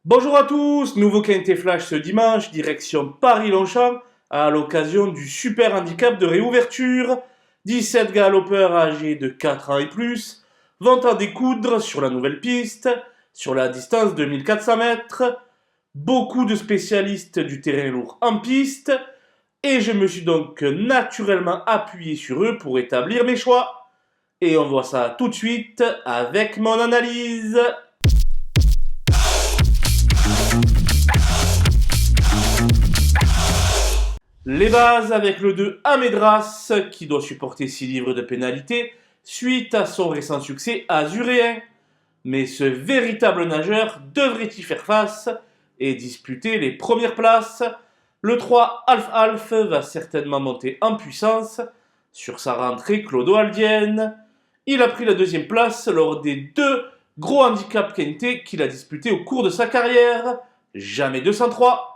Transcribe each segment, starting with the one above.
Bonjour à tous, nouveau Quintet Flash ce dimanche, direction Paris-Longchamp, à l'occasion du super handicap de réouverture. 17 galopeurs âgés de 4 ans et plus vont en découdre sur la nouvelle piste, sur la distance de 1400 mètres. Beaucoup de spécialistes du terrain lourd en piste, et je me suis donc naturellement appuyé sur eux pour établir mes choix. Et on voit ça tout de suite avec mon analyse. Les bases avec le 2 Amedras qui doit supporter 6 livres de pénalité suite à son récent succès azuréen. Mais ce véritable nageur devrait y faire face et disputer les premières places. Le 3 Alf Alf va certainement monter en puissance sur sa rentrée clodo-aldienne. Il a pris la deuxième place lors des deux gros handicaps Quintet qu'il a disputés au cours de sa carrière. Jamais 203.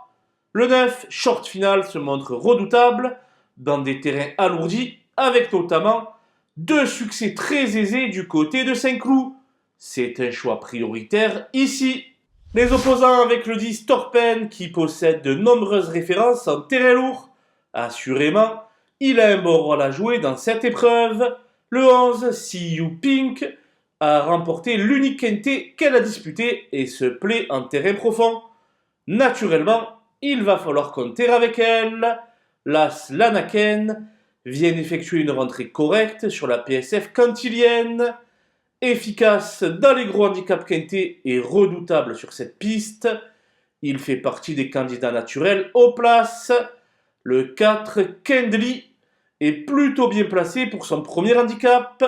Le 9, Short Final, se montre redoutable dans des terrains alourdis, avec notamment deux succès très aisés du côté de Saint-Cloud. C'est un choix prioritaire ici. Les opposants avec le 10, Torpen, qui possède de nombreuses références en terrain lourd. Assurément, il a un bon rôle à jouer dans cette épreuve. Le 11, See You Pink, a remporté l'unique Quintet qu'elle a disputé et se plaît en terrain profond. Naturellement, il va falloir compter avec elle. L'As Lanaken vient d'effectuer une rentrée correcte sur la PSF cantilienne. Efficace dans les gros handicaps Quintet et redoutable sur cette piste. Il fait partie des candidats naturels aux places. Le 4, Kendley, est plutôt bien placé pour son premier handicap.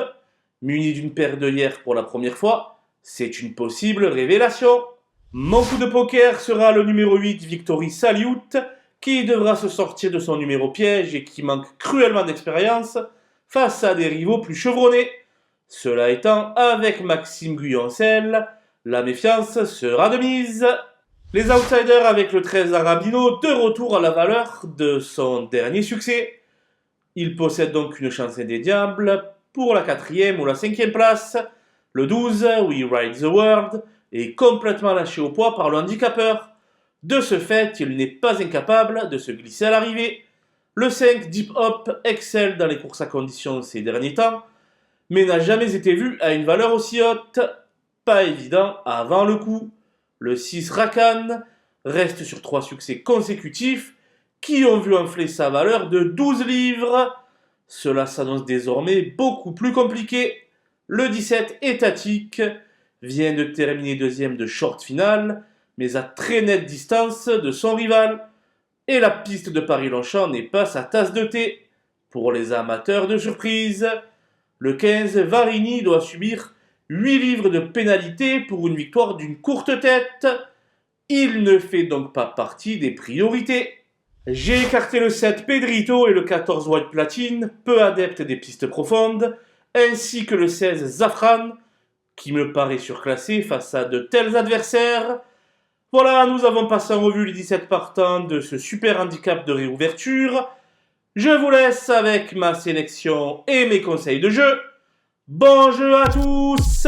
Muni d'une paire d'œillères pour la première fois, c'est une possible révélation. Mon coup de poker sera le numéro 8, Victory Salute, qui devra se sortir de son numéro piège et qui manque cruellement d'expérience face à des rivaux plus chevronnés. Cela étant, avec Maxime Guyoncel, la méfiance sera de mise. Les outsiders avec le 13 Arabino, de retour à la valeur de son dernier succès. Il possède donc une chance indéniable pour la 4e ou la 5e place. Le 12, We Ride the World, est complètement lâché au poids par le handicapeur. De ce fait, il n'est pas incapable de se glisser à l'arrivée. Le 5, Deep Hop, excelle dans les courses à conditions ces derniers temps, mais n'a jamais été vu à une valeur aussi haute. Pas évident avant le coup. Le 6, Rakan, reste sur 3 succès consécutifs qui ont vu enfler sa valeur de 12 livres. Cela s'annonce désormais beaucoup plus compliqué. Le 17, Étatique, vient de terminer deuxième de short finale, mais à très nette distance de son rival. Et la piste de Paris-Longchamp n'est pas sa tasse de thé. Pour les amateurs de surprise, le 15, Varini, doit subir 8 livres de pénalité pour une victoire d'une courte tête. Il ne fait donc pas partie des priorités. J'ai écarté le 7, Pedrito, et le 14, White Platine, peu adepte des pistes profondes, ainsi que le 16, Zafran, qui me paraît surclassé face à de tels adversaires. Voilà, nous avons passé en revue les 17 partants de ce super handicap de réouverture. Je vous laisse avec ma sélection et mes conseils de jeu. Bon jeu à tous!